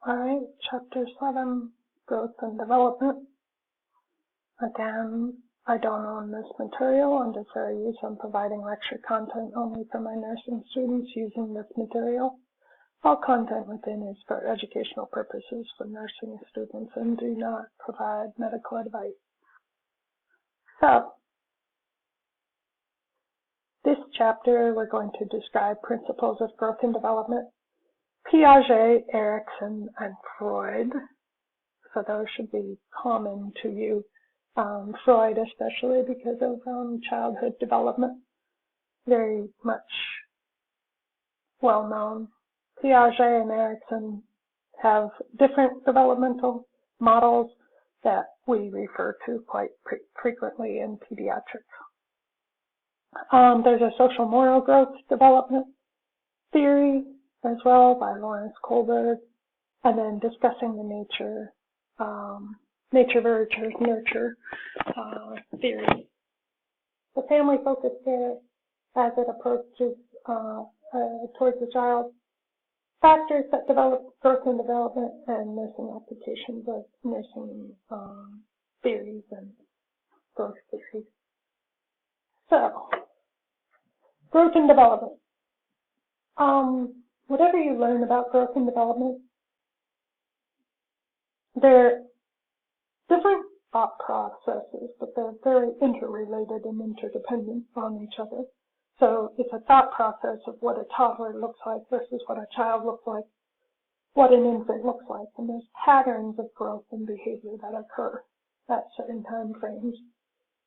Alright, Chapter 7, Growth and Development. Again, I don't own this material and defer use on providing lecture content only for my nursing students using this material. All content within is for educational purposes for nursing students and do not provide medical advice. So, this chapter we're going to describe principles of growth and development. Piaget, Erikson, and Freud, so those should be common to you. Freud especially because of childhood development, very much well known. Piaget and Erikson have different developmental models that we refer to quite frequently in pediatrics. There's a social moral growth development theory as well by Lawrence Kohlberg, and then discussing the nature versus nurture theory. The family-focused care as it approaches towards the child, factors that develop growth and development, and nursing applications of nursing theories and growth theories. So, growth and development. Whatever you learn about growth and development, they're different thought processes, but they're very interrelated and interdependent on each other. So it's a thought process of what a toddler looks like versus what a child looks like, what an infant looks like, and there's patterns of growth and behavior that occur at certain time frames.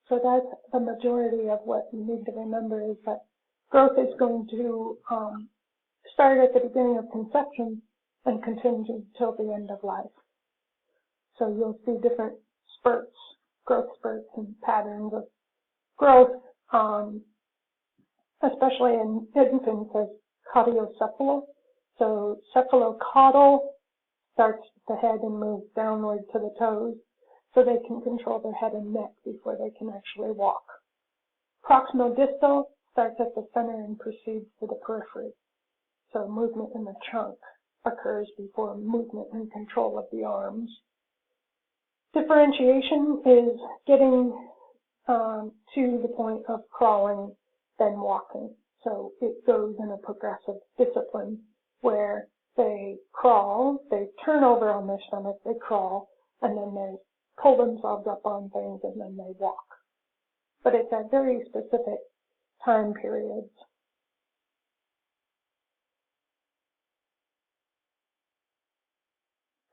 So that's the majority of what you need to remember, is that growth is going to start at the beginning of conception and continue until the end of life. So you'll see different spurts, growth spurts and patterns of growth, especially in infants as cardiocephalal. So cephalocaudal starts at the head and moves downward to the toes so they can control their head and neck before they can actually walk. Proximal distal starts at the center and proceeds to the periphery. So movement in the trunk occurs before movement and control of the arms. Differentiation is getting to the point of crawling, then walking. So it goes in a progressive discipline where they crawl, they turn over on their stomach, they crawl, and then they pull themselves up on things, and then they walk. But it's at very specific time periods.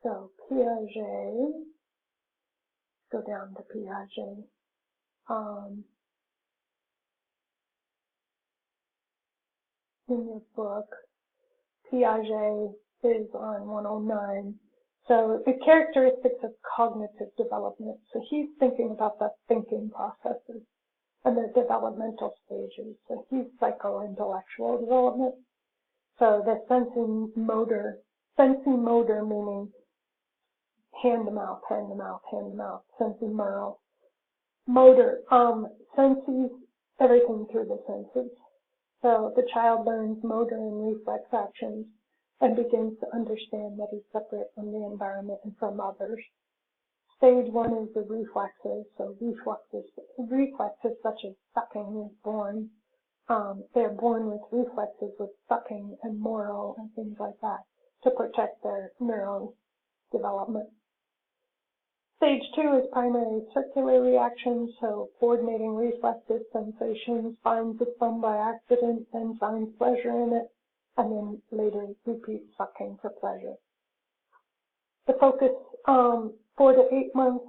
So Piaget, go down to Piaget. In your book, Piaget is on 109. So the characteristics of cognitive development. So he's thinking about the thinking processes and the developmental stages. So he's psycho-intellectual development. So the sensory-motor meaning hand to mouth, hand to mouth, hand to mouth, sensory-motor. Motor, senses everything through the senses. So the child learns motor and reflex actions and begins to understand that he's separate from the environment and from others. Stage 1 is the reflexes. So reflexes such as sucking is born. They're born with reflexes with sucking and moral and things like that to protect their neural development. Stage 2 is primary circular reactions, so coordinating reflexes, sensations, finds the thumb by accident, then finds pleasure in it, and then later repeats sucking for pleasure. The focus 4 to 8 months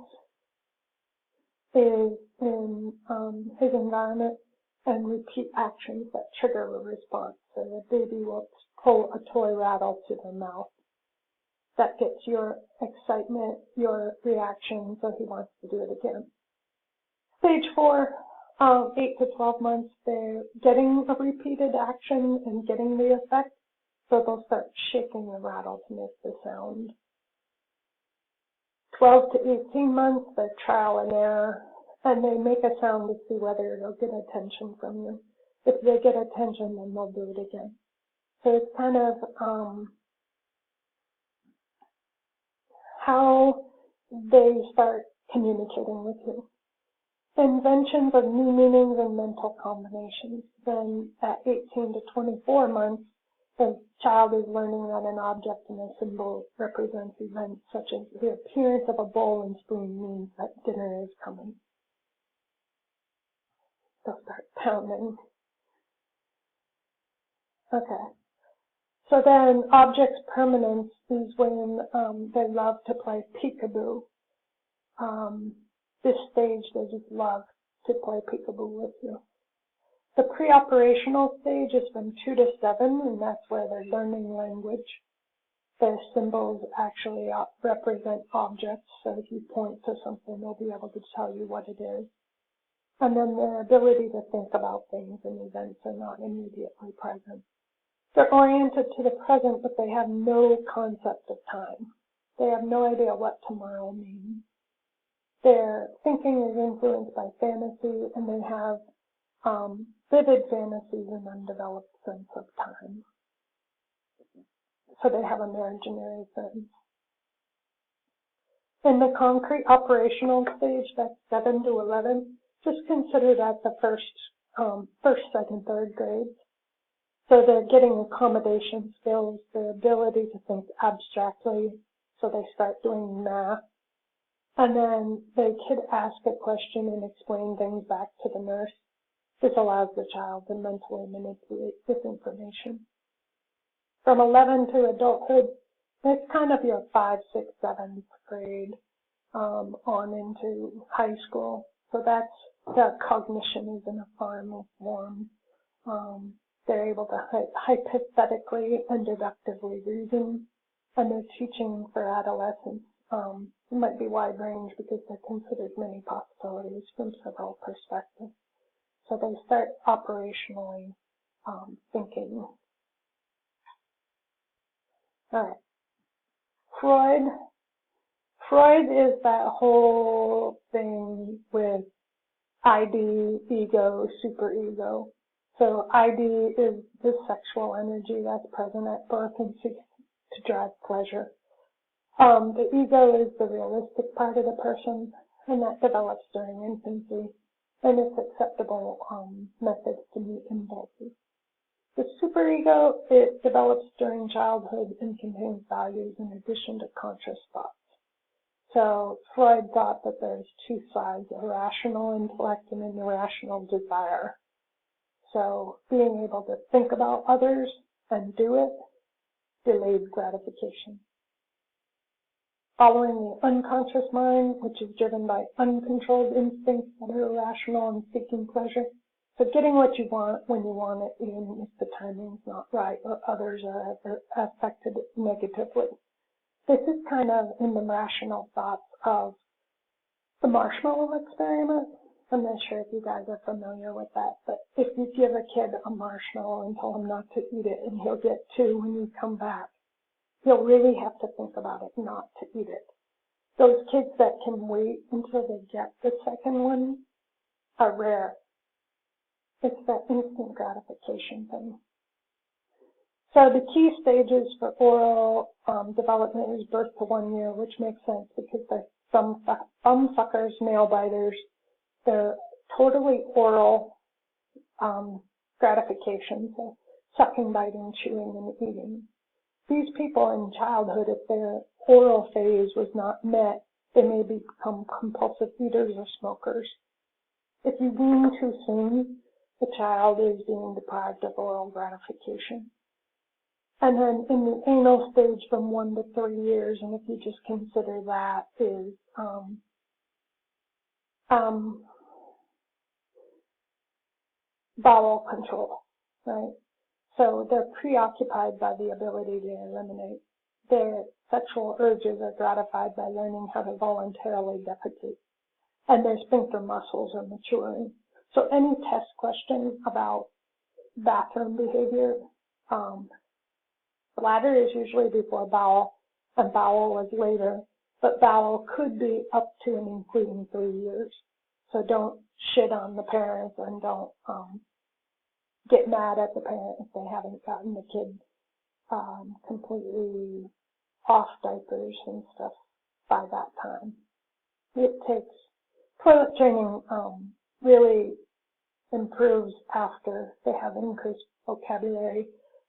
is in his environment and repeat actions that trigger a response. So the baby will pull a toy rattle to their mouth. That gets your excitement, your reaction, so he wants to do it again. Stage 4, 8 to 12 months, they're getting a repeated action and getting the effect, so they'll start shaking the rattle to make the sound. 12 to 18 months, they're trial and error, and they make a sound to see whether it'll get attention from you. If they get attention, then they'll do it again. So it's kind of they start communicating with you. Inventions of new meanings and mental combinations. Then at 18 to 24 months, the child is learning that an object and a symbol represents events such as the appearance of a bowl and spoon means that dinner is coming. They'll start pounding. Okay. So then objects permanence is when they love to play peekaboo. This stage, they just love to play peekaboo with you. The pre-operational stage is from 2 to 7, and that's where they're learning language. Their symbols actually represent objects, so if you point to something, they'll be able to tell you what it is. And then their ability to think about things and events are not immediately present. They're oriented to the present, but they have no concept of time. They have no idea what tomorrow means. Their thinking is influenced by fantasy, and they have vivid fantasies and undeveloped sense of time. So they have imaginary sense. In the concrete operational stage, that's 7 to 11, just consider that the first, second, third grades. So they're getting accommodation skills, their ability to think abstractly, so they start doing math. And then they could ask a question and explain things back to the nurse. This allows the child to mentally manipulate this information. From 11 to adulthood, it's kind of your 5, 6, 7th grade on into high school. So that's the cognition is in a formal form. They're able to hypothetically and deductively reason, and they're teaching for adolescents. It might be wide range because they're considered many possibilities from several perspectives. So they start operationally thinking. All right. Freud is that whole thing with ID, ego, superego. So ID is the sexual energy that's present at birth and seeks to drive pleasure. The ego is the realistic part of the person, and that develops during infancy, and it's acceptable methods to meet impulses. The superego, it develops during childhood and contains values in addition to conscious thoughts. So Freud thought that there's two sides, a rational intellect and an irrational desire. So being able to think about others and do it, delayed gratification. Following the unconscious mind, which is driven by uncontrolled instincts that are irrational and seeking pleasure. So getting what you want when you want it, even if the timing's not right or others are affected negatively. This is kind of in the rational thoughts of the marshmallow experiment. I'm not sure if you guys are familiar with that, but if you give a kid a marshmallow and tell him not to eat it, and he'll get 2 when you come back, he'll really have to think about it not to eat it. Those kids that can wait until they get the second one are rare. It's that instant gratification thing. So the key stages for oral development is birth to 1 year, which makes sense because they're thumb suckers, nail biters. They're totally oral gratification, so sucking, biting, chewing, and eating. These people in childhood, if their oral phase was not met, they may become compulsive eaters or smokers. If you wean too soon, the child is being deprived of oral gratification. And then in the anal stage from 1 to 3 years, and if you just consider that, is bowel control, right? So they're preoccupied by the ability to eliminate. Their sexual urges are gratified by learning how to voluntarily defecate. And their sphincter muscles are maturing. So any test question about bathroom behavior, bladder is usually before bowel, and bowel is later, but bowel could be up to and including 3 years. So don't shit on the parents and don't get mad at the parent if they haven't gotten the kid completely off diapers and stuff by that time. It takes, toilet training really improves after they have increased vocabulary,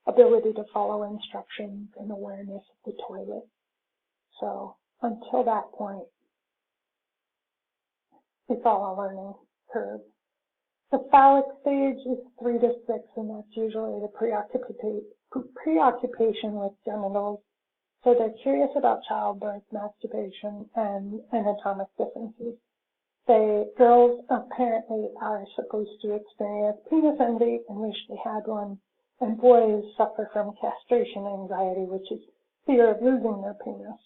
ability to follow instructions, and awareness of the toilet. So until that point, it's all a learning curve. The phallic stage is 3 to 6, and that's usually the preoccupation with genitals. So they're curious about childbirth, masturbation, and anatomic differences. Girls apparently are supposed to experience penis envy and wish they had one, and boys suffer from castration anxiety, which is fear of losing their penis.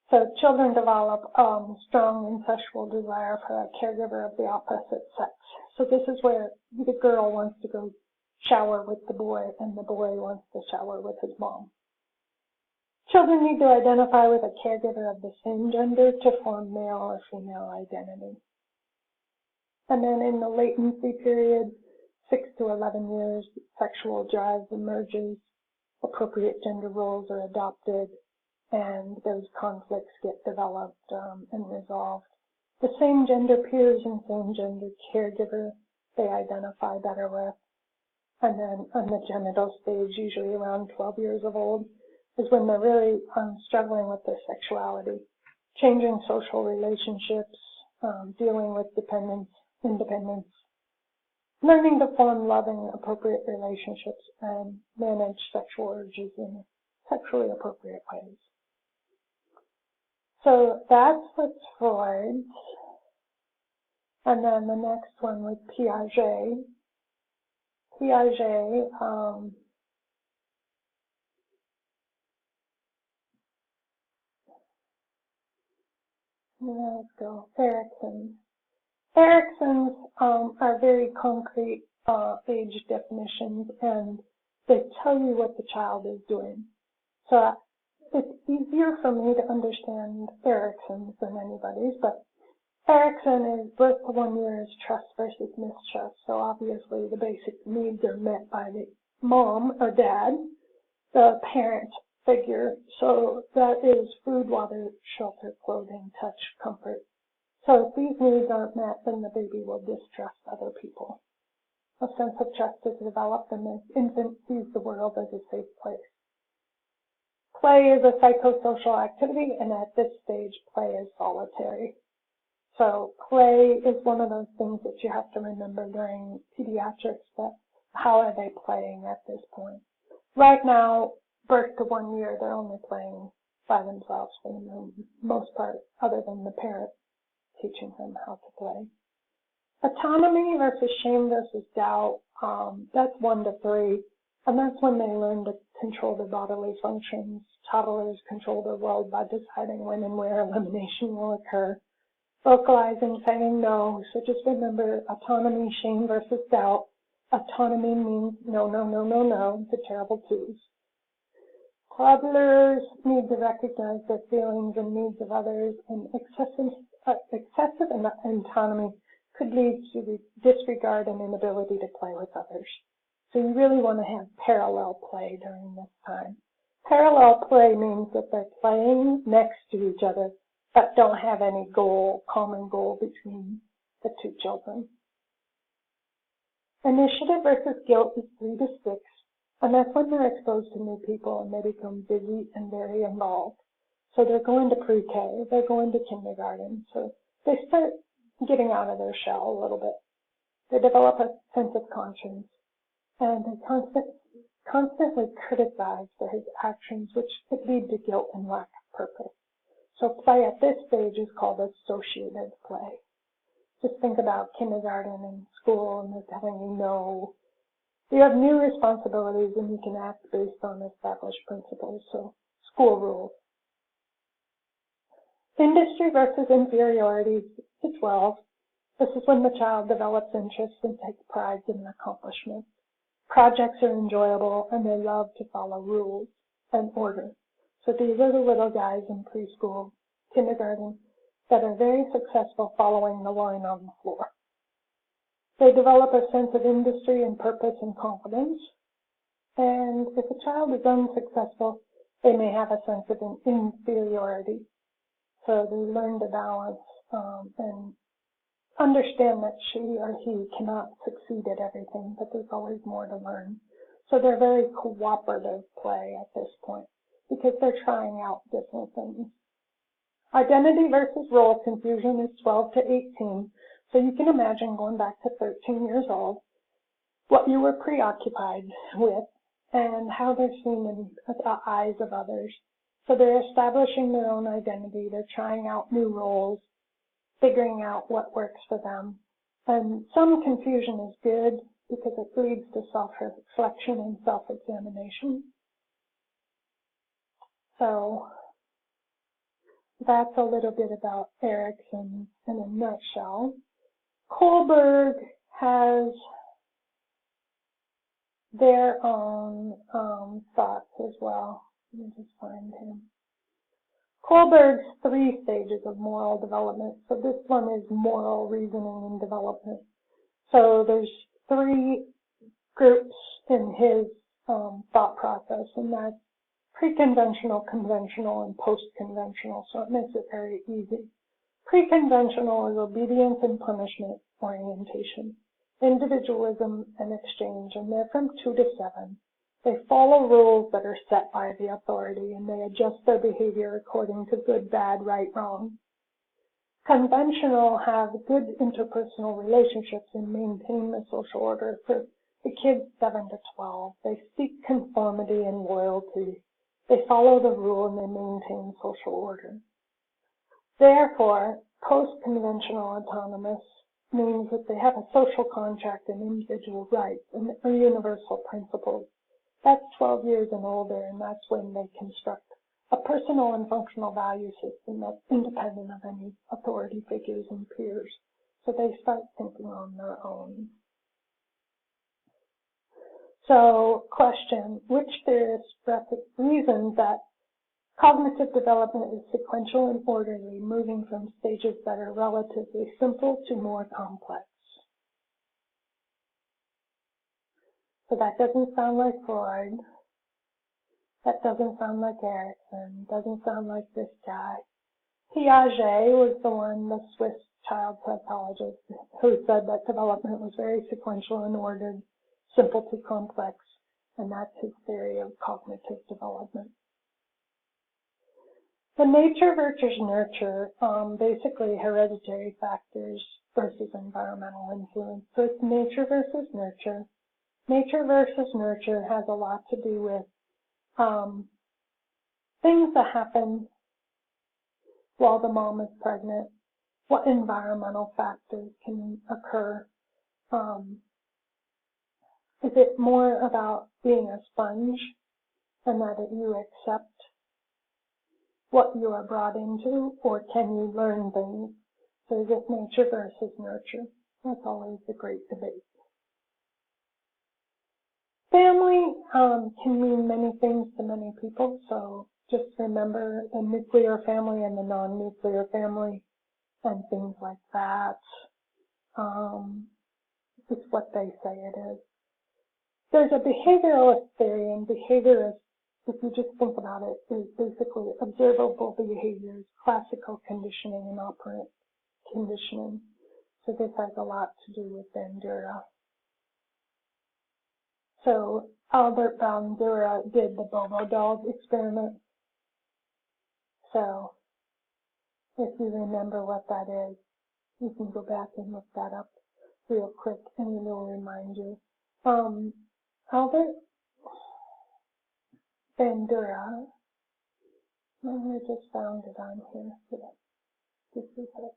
So children develop strong incestual desire for a caregiver of the opposite sex. So this is where the girl wants to go shower with the boy, and the boy wants to shower with his mom. Children need to identify with a caregiver of the same gender to form male or female identity. And then in the latency period, 6 to 11 years, sexual drive emerges, appropriate gender roles are adopted, and those conflicts get developed and resolved. The same gender peers and same gender caregiver they identify better with. And then on the genital stage, usually around 12 years of old, is when they're really struggling with their sexuality, changing social relationships, dealing with dependence, independence, learning to form loving, appropriate relationships, and manage sexual urges in sexually appropriate ways. So that's with Freud. And then the next one was Piaget. Let's go. Erickson's are very concrete age definitions, and they tell you what the child is doing. So it's easier for me to understand Erickson's than anybody's, but Erickson is birth to 1 year is trust versus mistrust. So obviously the basic needs are met by the mom or dad, the parent figure. So that is food, water, shelter, clothing, touch, comfort. So if these needs aren't met, then the baby will distrust other people. A sense of trust is developed, and the infant sees the world as a safe place. Play is a psychosocial activity, and at this stage, play is solitary. So play is one of those things that you have to remember during pediatrics, that how are they playing at this point? Right now, birth to 1 year, they're only playing by themselves for the most part, other than the parent teaching them how to play. Autonomy versus shame versus doubt, that's 1 to 3, and that's when they learn to control their bodily functions. Toddlers control their world by deciding when and where elimination will occur. Vocalizing, saying no. So just remember, autonomy, shame versus doubt. Autonomy means no, no, no, no, no, the terrible twos. Toddlers need to recognize their feelings and needs of others, and excessive autonomy could lead to disregard and inability to play with others. So you really want to have parallel play during this time. Parallel play means that they're playing next to each other, but don't have any common goal between the two children. Initiative versus guilt is 3 to 6, and that's when they're exposed to new people and they become busy and very involved. So they're going to pre-K, they're going to kindergarten, so they start getting out of their shell a little bit. They develop a sense of conscience, and they constantly criticize for his actions, which could lead to guilt and lack of purpose. So play at this stage is called associative play. Just think about kindergarten and school and just having you have new responsibilities and you can act based on established principles, so school rules. Industry versus inferiority to 12. This is when the child develops interest and takes pride in accomplishments. Projects are enjoyable and they love to follow rules and order. So these are the little guys in preschool, kindergarten, that are very successful following the line on the floor. They develop a sense of industry and purpose and confidence. And if a child is unsuccessful, they may have a sense of inferiority. So they learn to balance and understand that she or he cannot succeed at everything, but there's always more to learn. So they're very cooperative play at this point because they're trying out different things. Identity versus role confusion is 12 to 18. So you can imagine going back to 13 years old, what you were preoccupied with and how they're seen in the eyes of others. So they're establishing their own identity. They're trying out new roles, figuring out what works for them. And some confusion is good because it leads to self-reflection and self-examination. So that's a little bit about Erikson in a nutshell. Kohlberg has their own thoughts as well. Let me just find him. Kohlberg's 3 stages of moral development. So this one is moral reasoning and development. So there's 3 groups in his thought process, and that's pre-conventional, conventional, and post-conventional. So it makes it very easy. Pre-conventional is obedience and punishment orientation, individualism and exchange, and they're from 2 to 7. They follow rules that are set by the authority, and they adjust their behavior according to good, bad, right, wrong. Conventional have good interpersonal relationships and maintain the social order. For the kids 7 to 12, they seek conformity and loyalty. They follow the rule and they maintain social order. Therefore, post-conventional autonomous means that they have a social contract and individual rights and universal principles. That's 12 years and older, and that's when they construct a personal and functional value system that's independent of any authority figures and peers. So they start thinking on their own. So, question, which theorist reasons that cognitive development is sequential and orderly, moving from stages that are relatively simple to more complex? So that doesn't sound like Freud. That doesn't sound like Erikson. Doesn't sound like this guy. Piaget was the one, the Swiss child psychologist, who said that development was very sequential and ordered, simple to complex, and that's his theory of cognitive development. The nature versus nurture, basically hereditary factors versus environmental influence. So it's nature versus nurture. Nature versus nurture has a lot to do with things that happen while the mom is pregnant, what environmental factors can occur. Is it more about being a sponge and that you accept what you are brought into, or can you learn things? So is it nature versus nurture? That's always a great debate. Family can mean many things to many people, so just remember the nuclear family and the non-nuclear family and things like that. It's what they say it is. There's a behavioralist theory, and behaviorist, if you just think about it, is basically observable behaviors, classical conditioning, and operant conditioning. So this has a lot to do with Bandura. So Albert Bandura did the Bobo doll experiment. So if you remember what that is, you can go back and look that up real quick and it will remind you. Albert Bandura, I just found it on here. This is it.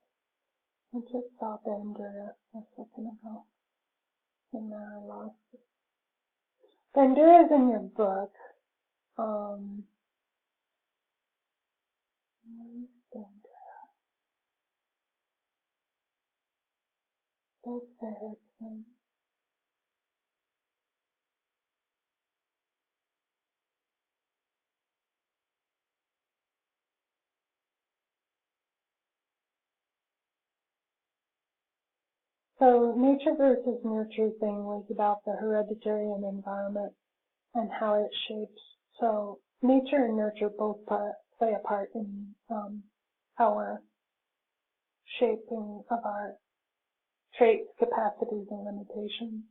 I just saw Bandura a second ago, and now I lost it. Bandura is in your book. That's Erikson. So nature versus nurture thing was about the hereditary and environment and how it shapes. So nature and nurture both play a part in our shaping of our traits, capacities, and limitations.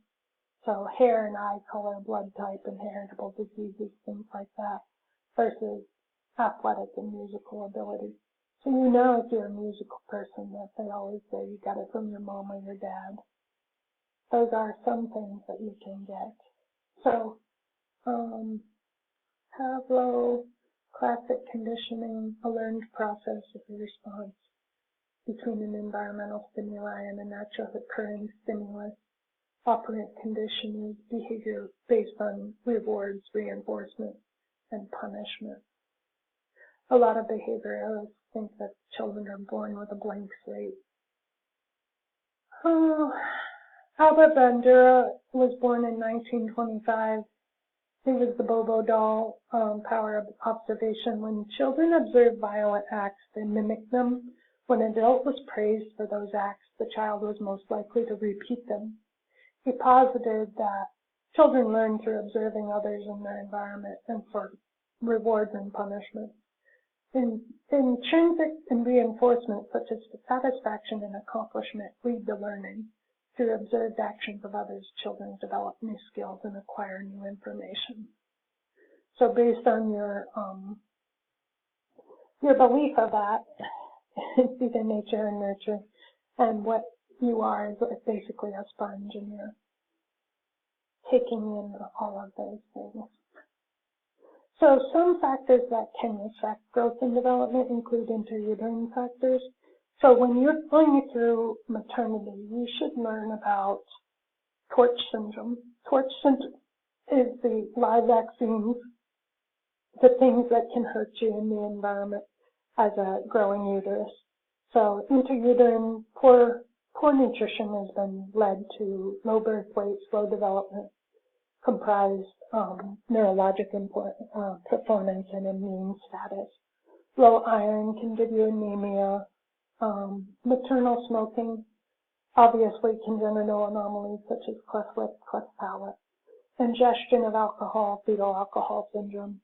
So hair and eye color, blood type, inheritable diseases, things like that, versus athletic and musical ability. So you know if you're a musical person that they always say you got it from your mom or your dad. Those are some things that you can get. So Pavlov, classic conditioning, a learned process of the response between an environmental stimuli and a naturally occurring stimulus. Operant conditioning is behavior based on rewards, reinforcement, and punishment. A lot of behavioralists think that children are born with a blank slate. Albert Bandura was born in 1925. He was the Bobo doll, power of observation. When children observe violent acts, they mimic them. When an adult was praised for those acts, the child was most likely to repeat them. He posited that children learn through observing others in their environment and for rewards and punishment. Intrinsic and reinforcement, such as satisfaction and accomplishment, lead to learning. Through observed actions of others, children develop new skills and acquire new information. So based on your belief of that, it's either nature and nurture, and what you are is basically a sponge, and you're taking in all of those things. So some factors that can affect growth and development include intrauterine factors. So when you're going through maternity, you should learn about torch syndrome. Torch syndrome is the live vaccines, the things that can hurt you in the environment as a growing uterus. So intrauterine poor nutrition has been led to low birth weight, slow development, comprised neurologic performance and immune status. Low iron can give you anemia. Maternal smoking, obviously congenital anomalies such as cleft lip, cleft palate. Ingestion of alcohol, fetal alcohol syndrome.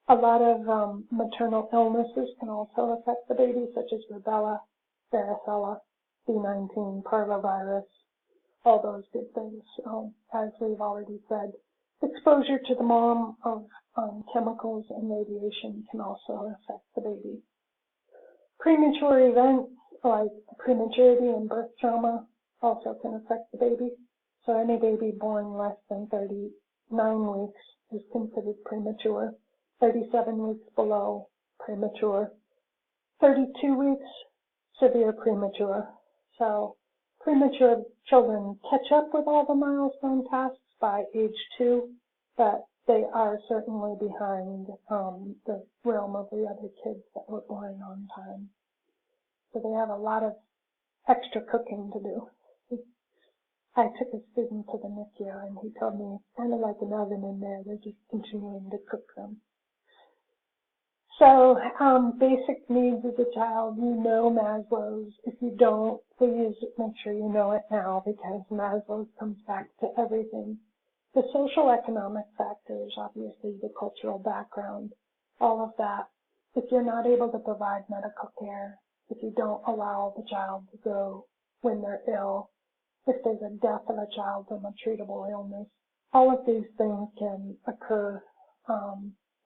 A lot of maternal illnesses can also affect the baby, such as rubella, varicella, B19, parvovirus, all those good things. As we've already said, exposure to the mom of chemicals and radiation can also affect the baby. Premature events like prematurity and birth trauma also can affect the baby. So any baby born less than 39 weeks is considered premature. 37 weeks below, premature. 32 weeks, severe premature. So premature children catch up with all the milestone tasks by age 2, but they are certainly behind the realm of the other kids that were born on time. So they have a lot of extra cooking to do. I took a student to the NICU and he told me it's kind of like an oven in there. They're just continuing to cook them. So basic needs of the child, you know Maslow's. If you don't, please make sure you know it now because Maslow's comes back to everything. The social economic factors, obviously the cultural background, all of that. If you're not able to provide medical care, if you don't allow the child to go when they're ill, if there's a death of a child from a treatable illness, all of these things can occur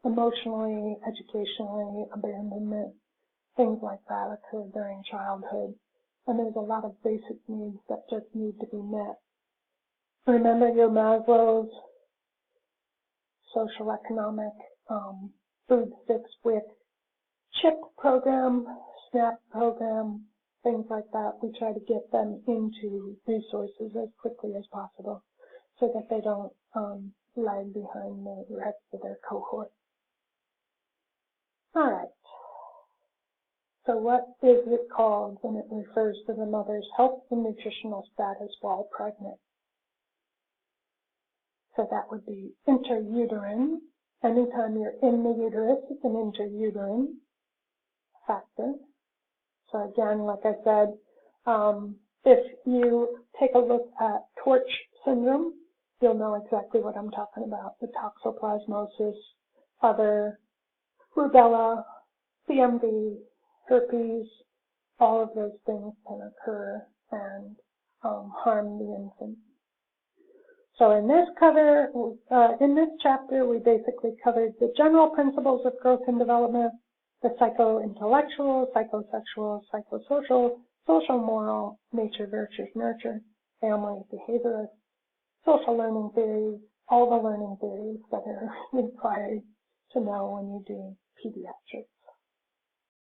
emotionally, educationally, abandonment, things like that occur during childhood. And there's a lot of basic needs that just need to be met. Remember your Maslow's social economic food sticks with CHIP program, SNAP program, things like that. We try to get them into resources as quickly as possible so that they don't lag behind the rest of their cohort. All right. So what is it called when it refers to the mother's health and nutritional status while pregnant? So that would be intrauterine. Anytime you're in the uterus, it's an intrauterine factor. So again, like I said, if you take a look at torch syndrome, you'll know exactly what I'm talking about. The toxoplasmosis, other rubella, CMV, herpes, all of those things can occur and harm the infant. So in this chapter, we basically covered the general principles of growth and development, the psycho-intellectual, psychosexual, psychosocial, social-moral, nature versus nurture, family, behaviorist, social learning theories, all the learning theories that are required to know when you do pediatrics.